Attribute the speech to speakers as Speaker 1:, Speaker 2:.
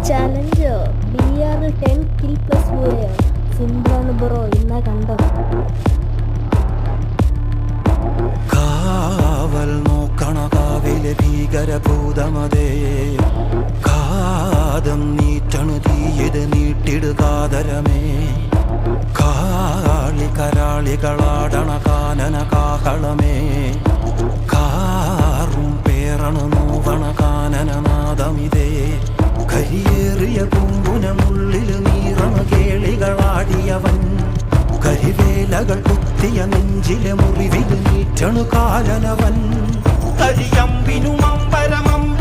Speaker 1: ചലഞ്ചോ BR 10 kill plus പോയോ? സിമ്പിളാണ് bro, ഇന്നാ കണ്ടോ.
Speaker 2: കാവൽ നോക്കണ കാവിലെ ഭീകരഭൂതമതേ, കാതം നീറ്റണു തീയത് നീട്ടിടുകാതരമേ, കാളി കരാളികളാടണ കാനന കാഹളമേ, കാറും പേറണു നോവണ കാനനനാദമിതേ, കരിയേറിയ പൂമ്പുനമുള്ളില് നീറണ കേളികളാടിയവൻ, കരിവേലകൾ കുത്തിയ നെഞ്ചിലെ മുറിവില് നീറ്റണു കാലനവൻ, കരിയമ്പിനും അമ്പരമമ്പ